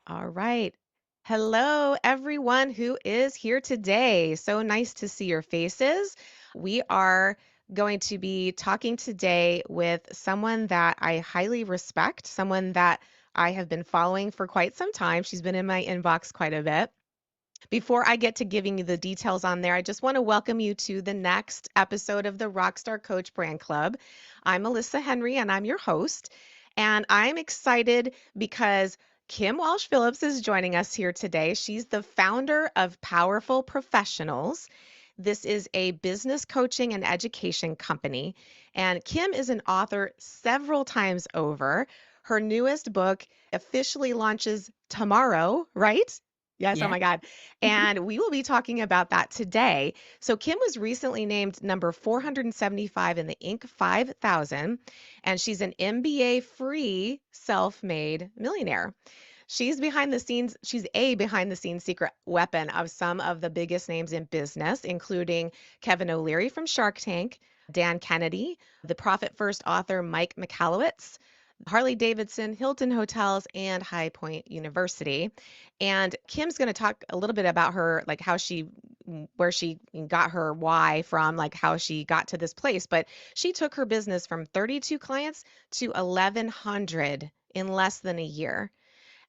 All right. Hello, everyone who is here today. So nice to see your faces. We are going to be talking today with someone that I highly respect, someone that I have been following for quite some time. She's been in my inbox quite a bit. Before I get to giving you the details on there, I just want to welcome you to the next episode of the Rockstar Coach Brand Club. I'm Melissa Henry and I'm your host. And I'm excited because Kim Walsh Phillips is joining us here today. She's the founder of Powerful Professionals. This is a business coaching and education company. And Kim is an author several times over. Her newest book officially launches tomorrow, right? Yes, oh Yeah. my God. Mhm. And we will be talking about that today. So, Kim was recently named number 475 in the Inc. 5000, and she's an MBA-free self-made millionaire. She's a behind the scenes secret weapon of some of the biggest names in business, including Kevin O'Leary from Shark Tank, Dan Kennedy, the Profit First author Mike Michalowicz, Harley Davidson, Hilton Hotels, and High Point University. And Kim's going to talk a little bit about her, like where she got her why from, like how she got to this place. But she took her business from 32 clients to 1,100 in less than a year.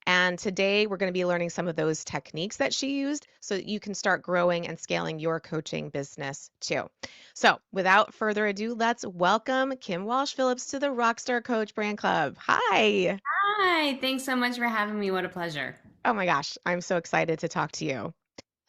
And today we're going to be learning some of those techniques that she used so that you can start growing and scaling your coaching business too. So, without further ado, let's welcome Kim Walsh Phillips to the Rockstar Coach Brand Club. Hi. Hi, thanks so much for having me. What a pleasure. Oh my gosh, I'm so excited to talk to you.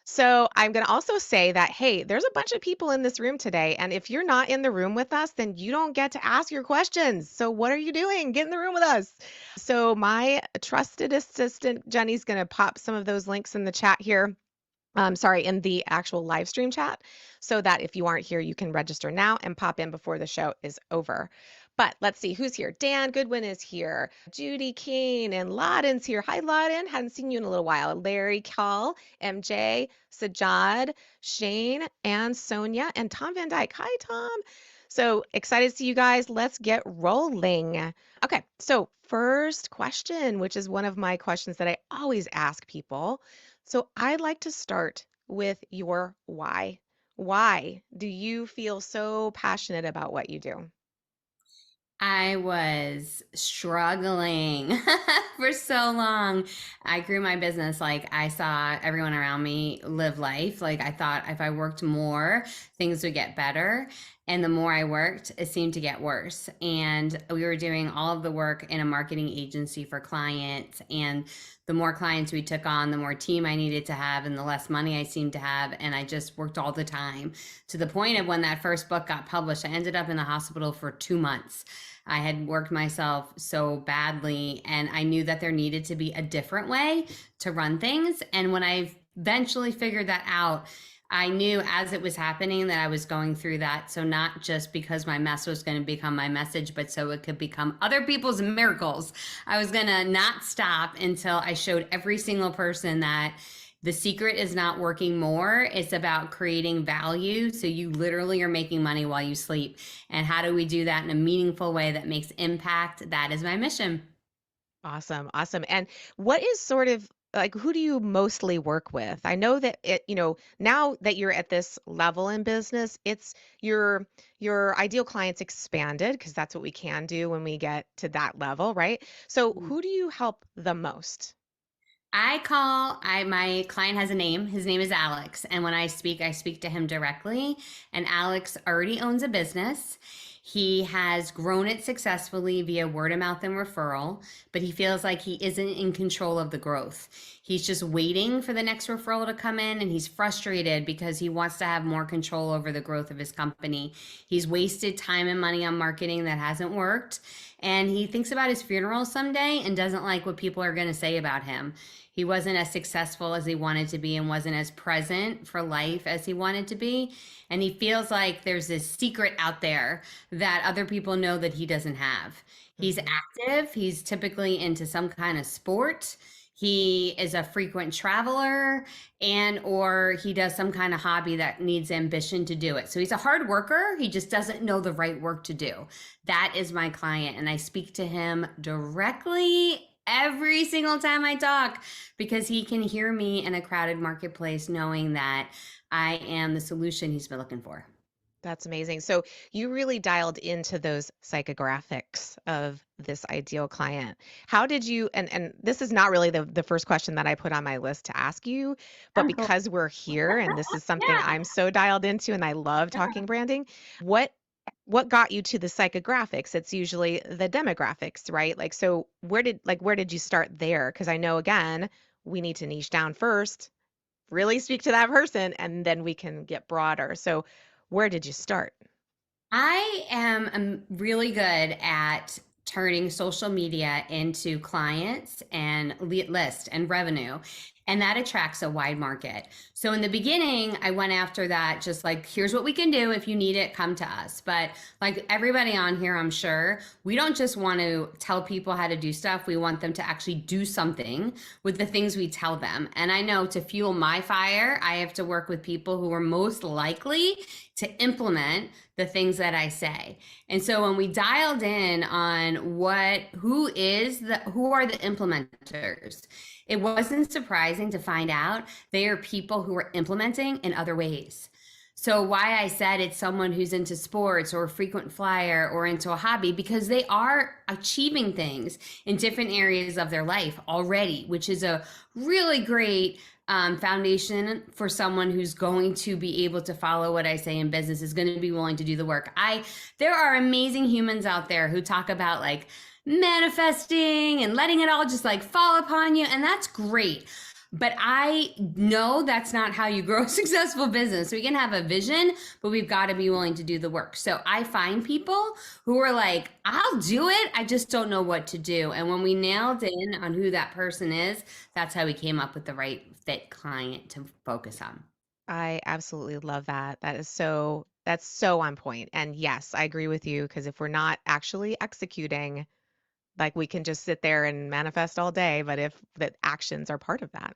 So, I'm going to also say that, hey, there's a bunch of people in this room today. And if you're not in the room with us, then you don't get to ask your questions. So, what are you doing? Get in the room with us. So, my trusted assistant, Jenny's going to pop some of those links in the chat here. Sorry, in the actual live stream chat, so that if you aren't here, you can register now and pop in before the show is over. But let's see who's here. Dan Goodwin is here. Judy King and Loden's here. Hi, Loden. Hadn't seen you in a little while. Larry Call, MJ, Sajad, Shane, and Sonia, and Tom Van Dyke. Hi, Tom. So excited to see you guys. Let's get rolling. Okay, so first question, which is one of my questions that I always ask people. So I'd like to start with your why. Why do you feel so passionate about what you do? I was struggling for so long. I grew my business like I saw everyone around me live life. Like I thought if I worked more, things would get better. And the more I worked, it seemed to get worse. And we were doing all of the work in a marketing agency for clients. And the more clients we took on, the more team I needed to have and the less money I seemed to have. And I just worked all the time to the point of when that first book got published, I ended up in the hospital for 2 months. I had worked myself so badly, and I knew that there needed to be a different way to run things. And when I eventually figured that out, I knew as it was happening that I was going through that. So, not just because my mess was going to become my message, but so it could become other people's miracles. I was going to not stop until I showed every single person that the secret is not working more. It's about creating value. So you literally are making money while you sleep. And how do we do that in a meaningful way that makes impact? That is my mission. Awesome, awesome. And what is sort of like who do you mostly work with? I know that now that you're at this level in business, it's your ideal clients expanded because that's what we can do when we get to that level, right? So who do you help the most? My client has a name. His name is Alex. And when I speak to him directly. And Alex already owns a business. He has grown it successfully via word of mouth and referral, but he feels like he isn't in control of the growth. He's just waiting for the next referral to come in, and he's frustrated because he wants to have more control over the growth of his company. He's wasted time and money on marketing that hasn't worked, and he thinks about his funeral someday and doesn't like what people are going to say about him. He wasn't as successful as he wanted to be and wasn't as present for life as he wanted to be. And he feels like there's this secret out there that other people know that he doesn't have. He's Mhm. active, he's typically into some kind of sport. He is a frequent traveler and or he does some kind of hobby that needs ambition to do it. So he's a hard worker, he just doesn't know the right work to do. That is my client, and I speak to him directly every single time I talk because he can hear me in a crowded marketplace knowing that I am the solution he's been looking for. That's amazing. So you really dialed into those psychographics of this ideal client. How did you, and this is not really the first question that I put on my list to ask you, but I'm cool. because we're here and this is something Yeah. I'm so dialed into and I love talking branding, what what got you to the psychographics? It's usually the demographics, right? Like so where did you start there? Because I know again, we need to niche down first, really speak to that person, and then we can get broader. So where did you start? I am really good at turning social media into clients and list and revenue. And that attracts a wide market. So in the beginning, I went after that, just like, here's what we can do. If you need it, come to us. But like everybody on here, I'm sure, we don't just want to tell people how to do stuff. We want them to actually do something with the things we tell them. And I know to fuel my fire, I have to work with people who are most likely to implement the things that I say. And so when we dialed in on who are the implementers, it wasn't surprising to find out they are people who are implementing in other ways. So why I said it's someone who's into sports or a frequent flyer or into a hobby, because they are achieving things in different areas of their life already, which is a really great foundation for someone who's going to be able to follow what I say in business, is going to be willing to do the work. There are amazing humans out there who talk about like manifesting and letting it all just like fall upon you. And that's great. But I know that's not how you grow a successful business. We can have a vision, but we've got to be willing to do the work. So I find people who are like, I'll do it. I just don't know what to do. And when we nailed in on who that person is, that's how we came up with the right fit client to focus on. I absolutely love that. That's so on point. And yes, I agree with you because if we're not actually executing, like we can just sit there and manifest all day, but if the actions are part of that.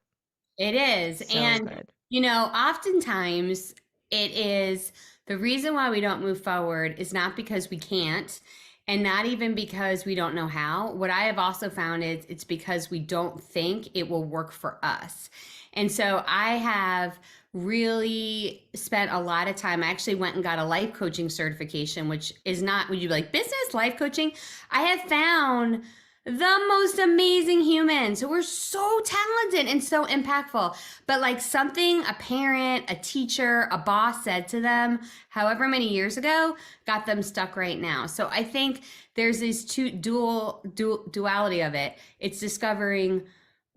It is. So And, good. oftentimes it is the reason why we don't move forward is not because we can't and not even because we don't know how. What I have also found is it's because we don't think it will work for us. And so I have really spent a lot of time. I actually went and got a life coaching certification, which is not, would you be like business life coaching? I have found the most amazing humans who are so talented and so impactful. But like something a parent, a teacher, a boss said to them however many years ago got them stuck right now. So I think there's this duality of it. It's discovering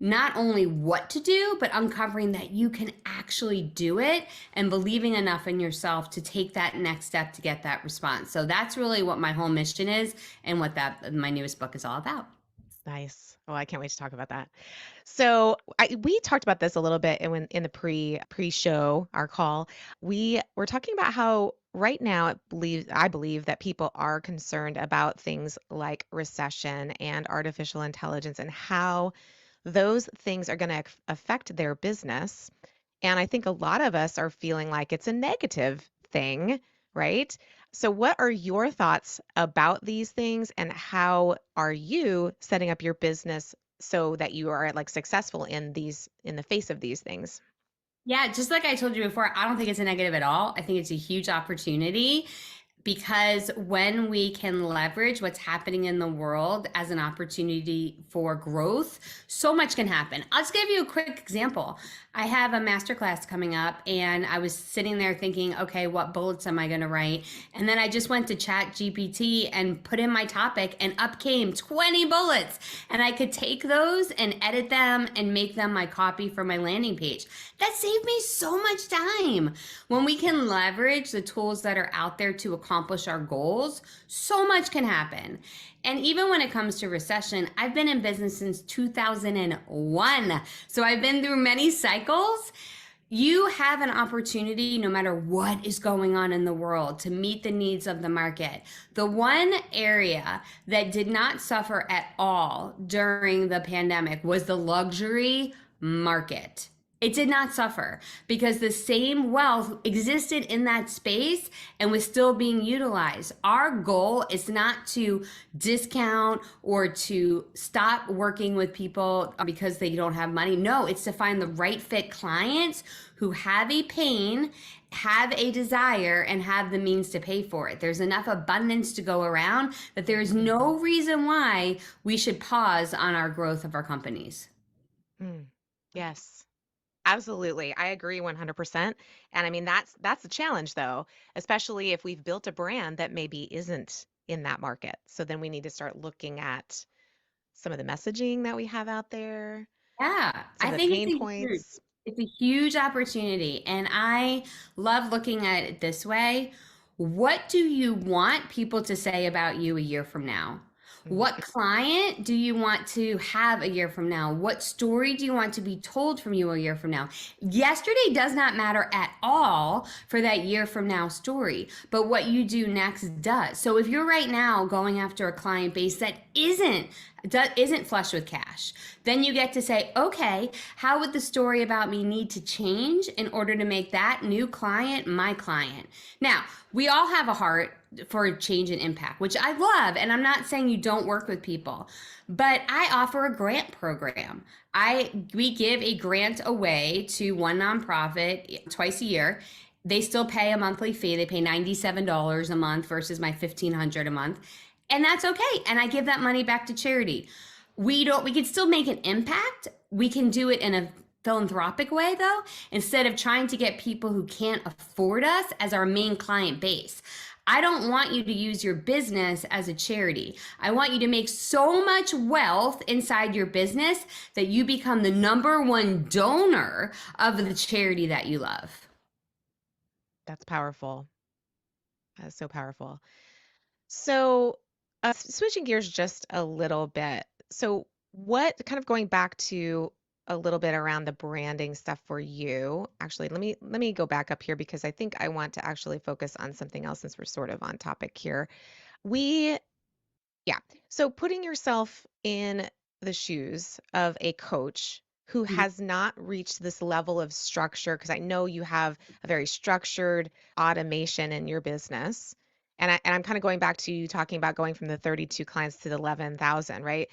not only what to do, but uncovering that you can actually do it and believing enough in yourself to take that next step to get that response. So that's really what my whole mission is and what my newest book is all about. Nice. Oh, I can't wait to talk about that. So we talked about this a little bit in the pre-show, our call. We were talking about how right now I believe that people are concerned about things like recession and artificial intelligence and how those things are going to affect their business. And I think a lot of us are feeling like it's a negative thing, right? So, what are your thoughts about these things, and how are you setting up your business so that you are like successful in the face of these things? Yeah, just like I told you before, I don't think it's a negative at all. I think it's a huge opportunity because when we can leverage what's happening in the world as an opportunity for growth, so much can happen. I'll just give you a quick example. I have a masterclass coming up and I was sitting there thinking, okay, what bullets am I going to write? And then I just went to Chat GPT and put in my topic and up came 20 bullets. And I could take those and edit them and make them my copy for my landing page. That saved me so much time. When we can leverage the tools that are out there to accomplish our goals, so much can happen. And even when it comes to recession, I've been in business since 2001. So I've been through many cycles. You have an opportunity, no matter what is going on in the world, to meet the needs of the market. The one area that did not suffer at all during the pandemic was the luxury market. It did not suffer because the same wealth existed in that space and was still being utilized. Our goal is not to discount or to stop working with people because they don't have money. No, it's to find the right fit clients who have a pain, have a desire, and have the means to pay for it. There's enough abundance to go around that there is no Mhm. reason why we should pause on our growth of our companies. Mm. Yes. Absolutely. I agree 100%. And I mean that's the challenge though, especially if we've built a brand that maybe isn't in that market. So then we need to start looking at some of the messaging that we have out there, Yeah, some I of the think pain points. it's a huge opportunity, and I love looking at it this way. What do you want people to say about you a year from now? Mm, What client do you want to have a year from now? What story do you want to be told from you a year from now? Yesterday does not matter at all for that year from now story, but what you do next does. So if you're right now going after a client base that isn't flush with cash, then you get to say, okay, how would the story about me need to change in order to make that new client my client? Now, we all have a heart for change and impact, which I love. And I'm not saying you don't work with people, but I offer a grant program. We give a grant away to one nonprofit twice a year. They still pay a monthly fee. They pay $97 a month versus my $1,500 a month. And that's okay. And I give that money back to charity. We can still make an impact. We can do it in a philanthropic way though, instead of trying to get people who can't afford us as our main client base. I don't want you to use your business as a charity. I want you to make so much wealth inside your business that you become the number one donor of the charity that you love. that's powerful. That's so powerful. So, switching gears just a little bit. So, what kind of going back to a little bit around the branding stuff for you? Actually, let me go back up here because I think I want to actually focus on something else since we're sort of on topic here. We Yeah. So putting yourself in the shoes of a coach who has not reached this level of structure, because I know you have a very structured automation in your business. And I'm kind of going back to you talking about going from the 32 clients to the 11,000, right?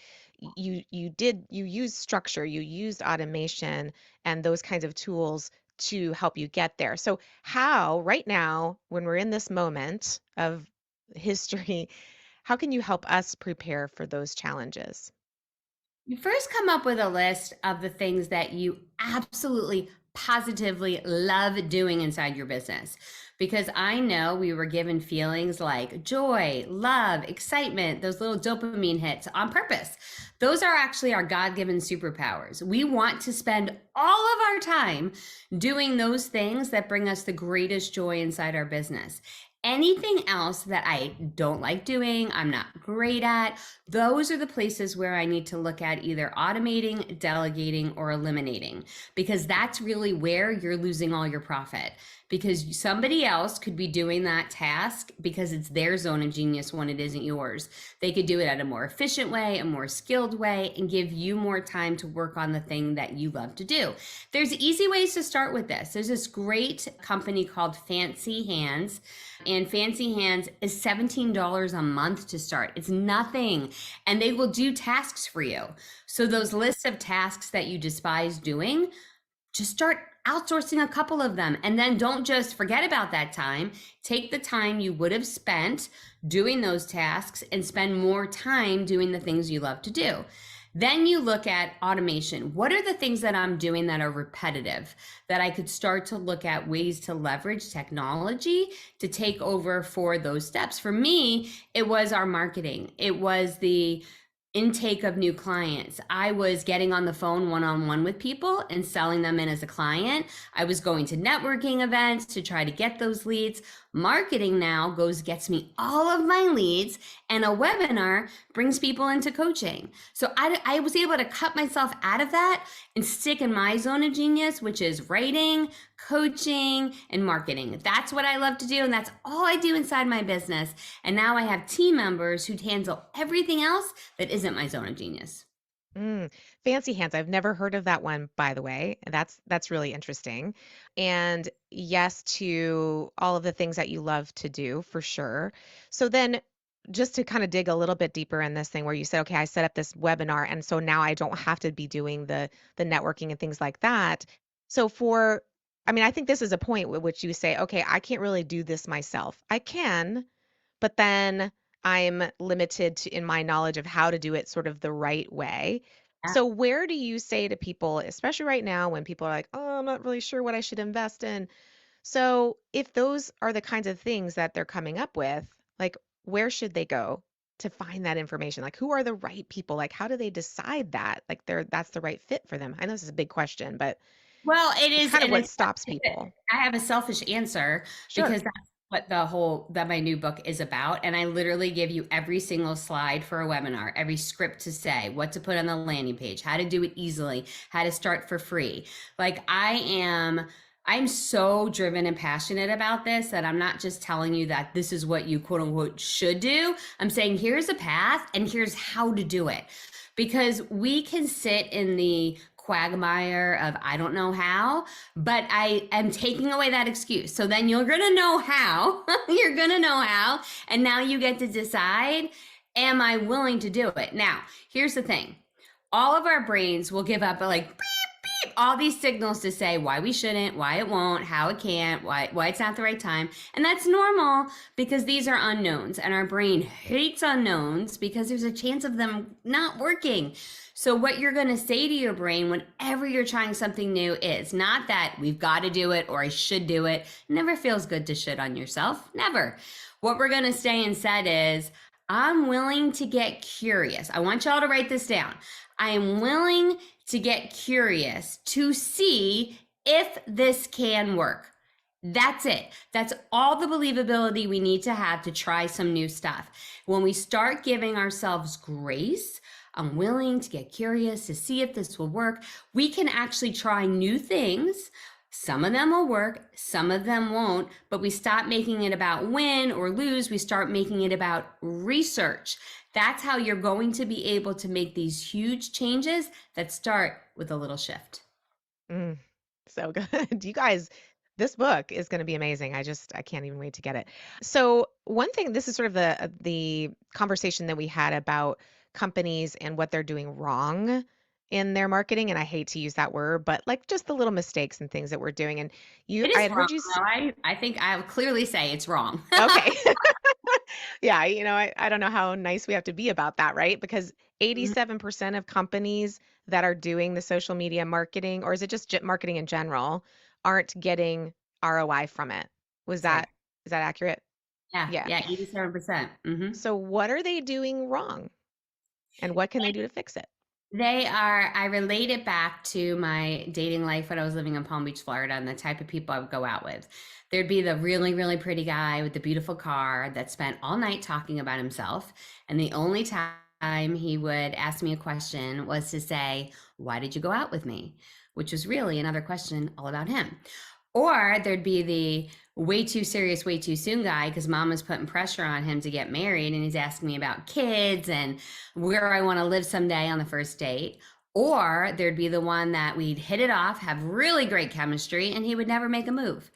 You used structure, you used automation and those kinds of tools to help you get there. So how right now, when we're in this moment of history, how can you help us prepare for those challenges? You first come up with a list of the things that you absolutely positively love doing inside your business. Because I know we were given feelings like joy, love, excitement, those little dopamine hits on purpose. Those are actually our God given superpowers. We want to spend all of our time doing those things that bring us the greatest joy inside our business. Anything else that I don't like doing, I'm not great at, those are the places where I need to look at either automating, delegating, or eliminating, because that's really where you're losing all your profit. Because somebody else could be doing that task because it's their zone of genius when it isn't yours. They could do it at a more efficient way, a more skilled way, and give you more time to work on the thing that you love to do. There's easy ways to start with this. There's this great company called Fancy Hands, and Fancy Hands is $17 a month to start. It's nothing. And they will do tasks for you. So those lists of tasks that you despise doing, just start outsourcing a couple of them. And then don't just forget about that time. Take the time you would have spent doing those tasks and spend more time doing the things you love to do. Then you look at automation. What are the things that I'm doing that are repetitive that I could start to look at ways to leverage technology to take over for those steps? For me, it was our marketing. It was the intake of new clients. I was getting on the phone one-on-one with people and selling them in as a client. I was going to networking events to try to get those leads. Marketing now gets me all of my leads, and a webinar brings people into coaching. So I was able to cut myself out of that and stick in my zone of genius, which is writing, coaching, and marketing. That's what I love to do, and that's all I do inside my business. And now I have team members who handle everything else that isn't my zone of genius. Mm, fancy hands. I've never heard of that one, by the way. That's really interesting. And yes to all of the things that you love to do for sure. So then just to kind of dig a little bit deeper in this thing where you said, okay, I set up this webinar and so now I don't have to be doing the networking and things like that. So for I mean, I think this is a point at which you say, okay, I can't really do this myself. I can, but then I'm limited to in my knowledge of how to do it sort of the right way. Yeah. So where do you say to people, especially right now when people are like, "Oh, I'm not really sure what I should invest in." So if those are the kinds of things that they're coming up with, like where should they go to find that information? Like who are the right people? Like how do they decide that? Like that's the right fit for them? I know this is a big question, but Well, it it's is, kind of and what it's, stops people. I have a selfish answer Sure. because that's what that my new book is about. And I literally give you every single slide for a webinar, every script to say, what to put on the landing page, how to do it easily, how to start for free. Like I'm so driven and passionate about this that I'm not just telling you that this is what you quote unquote should do. I'm saying here's a path and here's how to do it. Because we can sit in the quagmire of I don't know how, but I am taking away that excuse. So then you're going to know how. You're going to know how. And now you get to decide, am I willing to do it? Now, here's the thing. All of our brains will give up like all these signals to say why we shouldn't, why it won't, how it can't, why it's not the right time. And that's normal because these are unknowns and our brain hates unknowns because there's a chance of them not working. So what you're going to say to your brain whenever you're trying something new is not that we've got to do it or I should do it. Never feels good to shit on yourself. Never. What we're going to say instead is I'm willing to get curious. I want y'all to write this down. I am willing to get curious to see if this can work. That's it. That's all the believability we need to have to try some new stuff. When we start giving ourselves grace, I'm willing to get curious to see if this will work. We can actually try new things. Some of them will work, some of them won't, but we stop making it about win or lose. We start making it about research. That's how you're going to be able to make these huge changes that start with a little shift. Mm, so good. You guys, this book is going to be amazing. I can't even wait to get it. So, one thing, this is sort of the conversation that we had about companies and what they're doing wrong in their marketing, and I hate to use that word, but like just the little mistakes and things that we're doing. And It I is had wrong, heard you though. I think I'll clearly say it's wrong. okay. Yeah, I don't know how nice we have to be about that, right? Because 87% of companies that are doing the social media marketing, or is it just marketing in general, aren't getting ROI from it. Was That's right. is that accurate? Yeah, Yeah. yeah, 87%. So what are they doing wrong? And what can they do to fix it? I relate it back to my dating life when I was living in Palm Beach, Florida, and the type of people I would go out with. There'd be the really, really pretty guy with the beautiful car that spent all night talking about himself. And the only time he would ask me a question was to say, "Why did you go out with me?" Which was really another question all about him. Or there'd be the way too serious, way too soon guy because mom was putting pressure on him to get married and he's asking me about kids and where I want to live someday on the first date. Or there'd be the one that we'd hit it off, have really great chemistry, and he would never make a move.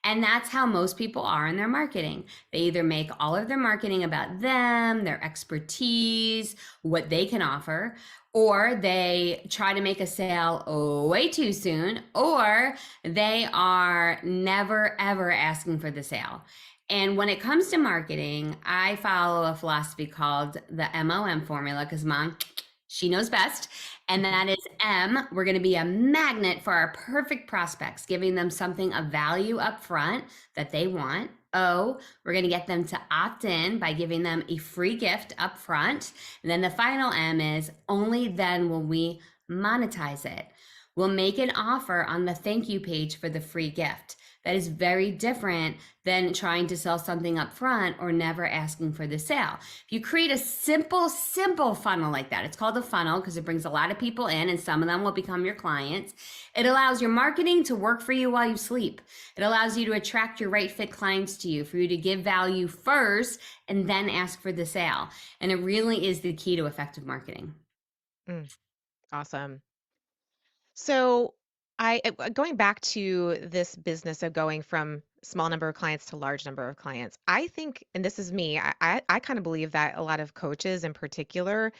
And that's how most people are in their marketing. They either make all of their marketing about them, their expertise, what they can offer, or they try to make a sale way too soon, or they are never ever asking for the sale. And when it comes to marketing, I follow a philosophy called the MOM formula because mom, she knows best. And that is M, we're going to be a magnet for our perfect prospects, giving them something of value up front that they want. O, we're going to get them to opt in by giving them a free gift up front. And then the final M is only then will we monetize it. We'll make an offer on the thank you page for the free gift. That is very different than trying to sell something up front or never asking for the sale. If you create a simple funnel like that, it's called a funnel because it brings a lot of people in and some of them will become your clients. It allows your marketing to work for you while you sleep. It allows you to attract your right fit clients to you, for you to give value first and then ask for the sale. And it really is the key to effective marketing. Mm. Awesome. So, going back to this business of going from small number of clients to large number of clients, I think, and this is me, I kind of believe that a lot of coaches in particular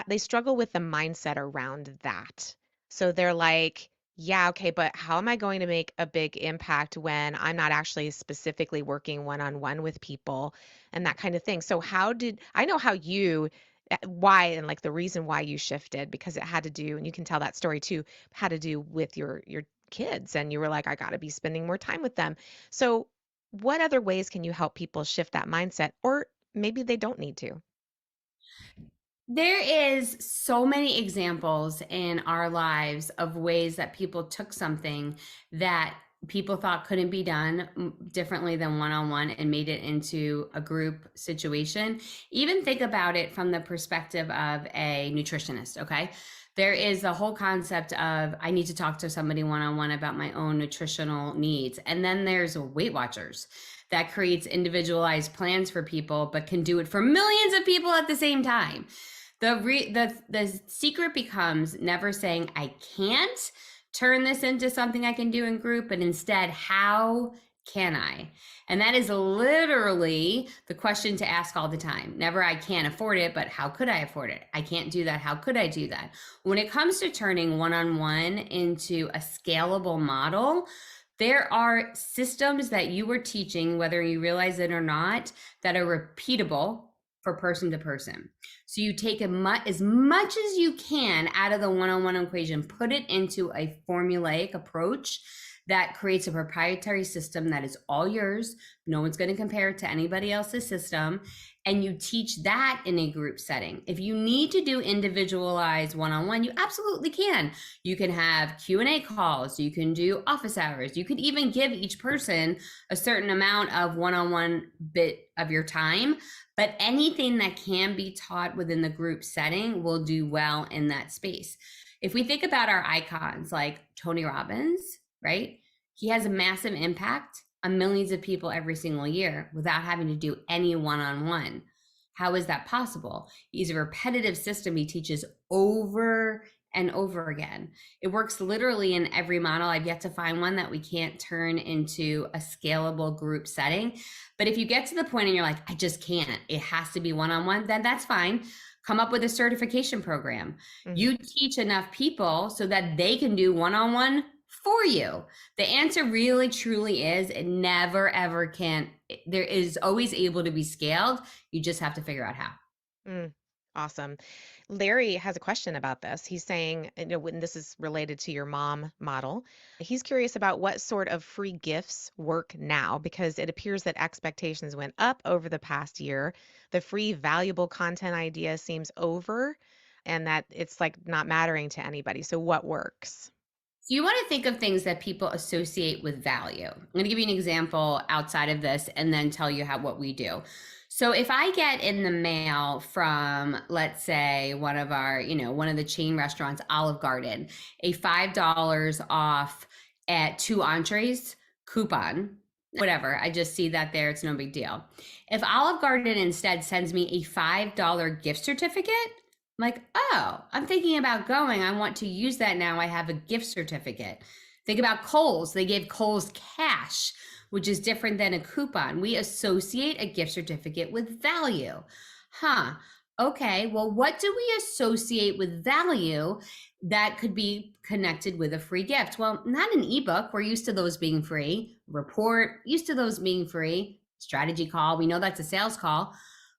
they struggle with the mindset around that. So they're like, yeah, okay, but how am I going to make a big impact when I'm not actually specifically working one-on-one with people and that kind of thing. So how did I know how you why and like the reason why you shifted because it had to do, and you can tell that story too, had to do with your kids and you were like, I got to be spending more time with them. So what other ways can you help people shift that mindset, or maybe they don't need to? There is so many examples in our lives of ways that people took something that people thought couldn't be done differently than one-on-one and made it into a group situation. Even think about it from the perspective of a nutritionist, okay? There is the whole concept of I need to talk to somebody one-on-one about my own nutritional needs. And then there's Weight Watchers that creates individualized plans for people, but can do it for millions of people at the same time. The secret becomes never saying I can't turn this into something I can do in group, but instead, how can I? And that is literally the question to ask all the time. Never I can't afford it, but how could I afford it? I can't do that. How could I do that? When it comes to turning one-on-one into a scalable model, there are systems that you are teaching, whether you realize it or not, that are repeatable for person to person. So you take as much as you can out of the one-on-one equation, put it into a formulaic approach that creates a proprietary system that is all yours. No one's going to compare it to anybody else's system. And you teach that in a group setting. If you need to do individualized one-on-one, you absolutely can. You can have Q&A calls. You can do office hours. You could even give each person a certain amount of one-on-one bit of your time. But anything that can be taught within the group setting will do well in that space. If we think about our icons like Tony Robbins, right? He has a massive impact on millions of people every single year without having to do any one-on-one. How is that possible? He's a repetitive system he teaches over and over again. It works literally in every model. I've yet to find one that we can't turn into a scalable group setting. But if you get to the point and you're like, I just can't, it has to be one-on-one, then that's fine. Come up with a certification program. Mhm. You teach enough people so that they can do one-on-one for you. The answer really truly is it never ever can. There is always able to be scaled. You just have to figure out how. Mm, awesome. Larry has a question about this. He's saying, when this is related to your mom model, he's curious about what sort of free gifts work now because it appears that expectations went up over the past year. The free valuable content idea seems over and that it's like not mattering to anybody. So what works? So you want to think of things that people associate with value. I'm going to give you an example outside of this and then tell you what we do. So if I get in the mail from, let's say, one of the chain restaurants, Olive Garden, a $5 off at 2 entrees coupon, whatever, I just see that there, it's no big deal. If Olive Garden instead sends me a $5 gift certificate, I'm like, oh, I'm thinking about going. I want to use that now. I have a gift certificate. Think about Kohl's. They gave Kohl's cash, which is different than a coupon. We associate a gift certificate with value. Huh. Okay. Well, what do we associate with value that could be connected with a free gift? Well, not an ebook. We're used to those being free. Report, used to those being free. Strategy call. We know that's a sales call.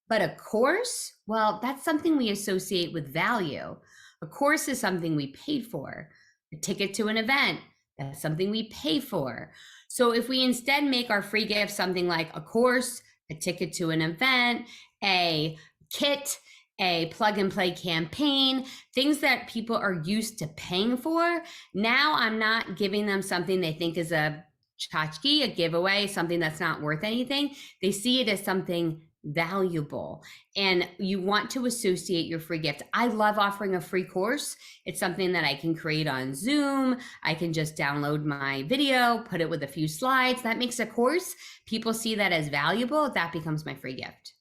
But a course, well, that's something we associate with value. A course is something we paid for. A ticket to an event, that's something we pay for. So if we instead make our free gift something like a course, a ticket to an event, a kit, a plug and play campaign, things that people are used to paying for, now I'm not giving them something they think is a tchotchke, a giveaway, something that's not worth anything. They see it as something valuable, and you want to associate your free gift. I love offering a free course. It's something that I can create on Zoom. I can just download my video, put it with a few slides. That makes a course. People see that as valuable. That becomes my free gift.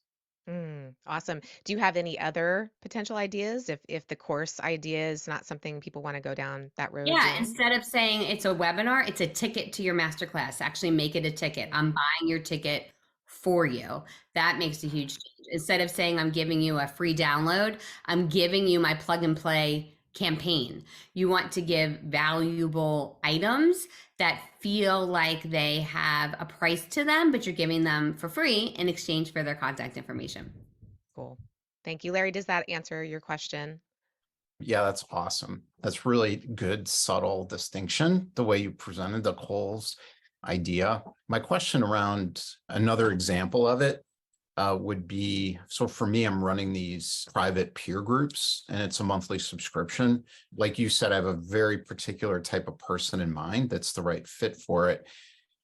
Awesome. Do you have any other potential ideas if the course idea is not something people want to go down that road of Yeah, doing? instead of saying it's a webinar, it's a ticket to your masterclass. Actually make it a ticket. I'm Mm, buying your ticket for you. That makes a huge change. Instead of saying I'm giving you a free download, I'm giving you my plug and play campaign. You want to give valuable items that feel like they have a price to them, but you're giving them for free in exchange for their contact information. cool. Thank you, Larry. Does that answer your question? Yeah, that's awesome. That's really good, subtle distinction, the way you presented the Coles idea. My question around another example of it would be, so for me, I'm running these private peer groups and it's a monthly subscription. Like you said, I have a very particular type of person in mind that's the right fit for it.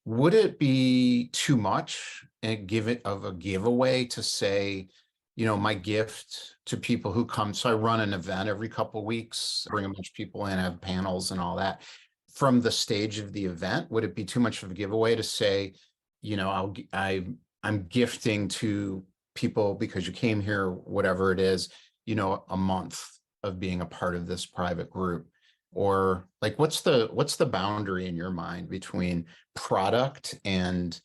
Would it be too much and give it of a giveaway to say, my gift to people who come? So I run an event every couple of weeks, bring a bunch of people in, have panels and all that. From the stage of the event, would it be too much of a giveaway to say, I'm gifting to people because you came here, whatever it is, a month of being a part of this private group? Or like, what's the boundary in your mind between product and,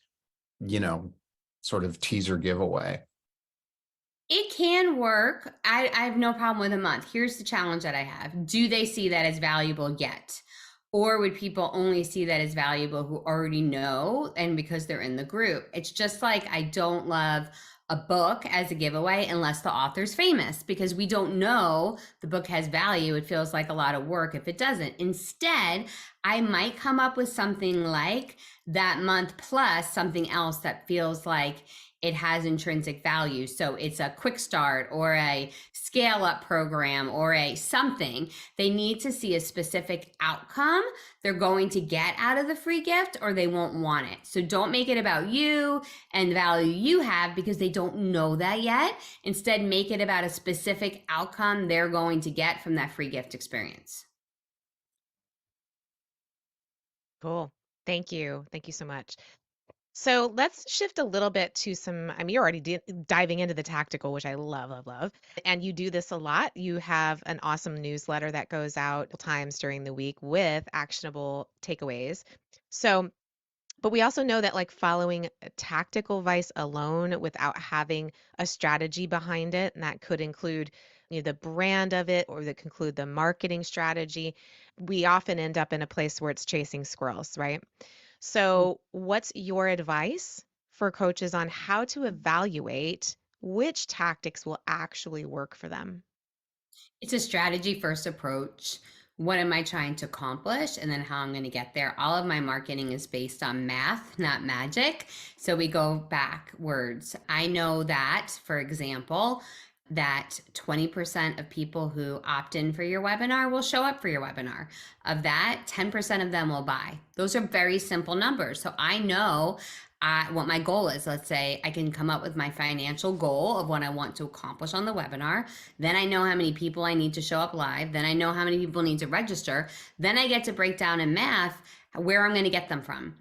you know, sort of teaser giveaway? It can work. I have no problem with a month. Here's the challenge that I have. Do they see that as valuable yet? Or would people only see that as valuable who already know and because they're in the group? It's just like I don't love a book as a giveaway unless the author's famous because we don't know the book has value. It feels like a lot of work if it doesn't. Instead, I might come up with something like that month plus something else that feels like it has intrinsic value. So it's a quick start or a scale up program or a something. They need to see a specific outcome they're going to get out of the free gift or they won't want it. So don't make it about you and the value you have because they don't know that yet. Instead, make it about a specific outcome they're going to get from that free gift experience. Cool. Thank you. Thank you so much. So let's shift a little bit to some. I mean, you're already diving into the tactical, which I love, love, love. And you do this a lot. You have an awesome newsletter that goes out times during the week with actionable takeaways. So, but we also know that like following a tactical advice alone without having a strategy behind it, and that could include the brand of it or that could include the marketing strategy, we often end up in a place where it's chasing squirrels, right? So, what's your advice for coaches on how to evaluate which tactics will actually work for them? It's a strategy first approach. What am I trying to accomplish? And then how I'm going to get there. All of my marketing is based on math, not magic. So we go backwards. I know that, for example, that 20% of people who opt in for your webinar will show up for your webinar. Of that, 10% of them will buy. Those are very simple numbers. So I know what my goal is. Let's say I can come up with my financial goal of what I want to accomplish on the webinar. Then I know how many people I need to show up live. Then I know how many people need to register. Then I get to break down in math where I'm going to get them from.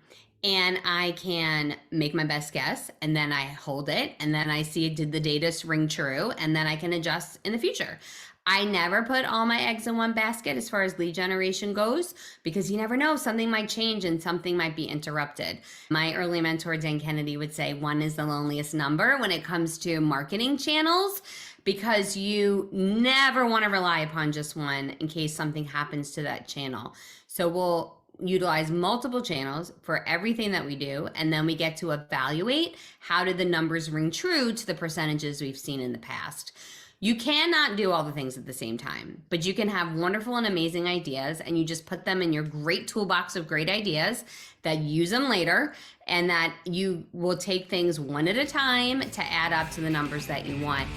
And I can make my best guess and then I hold it and then I see did the data ring true and then I can adjust in the future. I never put all my eggs in one basket as far as lead generation goes because you never know, something might change and something might be interrupted. My early mentor, Dan Kennedy, would say one is the loneliest number when it comes to marketing channels because you never want to rely upon just one in case something happens to that channel. So we'll utilize multiple channels for everything that we do, and then we get to evaluate how did the numbers ring true to the percentages we've seen in the past. You cannot do all the things at the same time, but you can have wonderful and amazing ideas and you just put them in your great toolbox of great ideas that use them later and that you will take things one at a time to add up to the numbers that you want.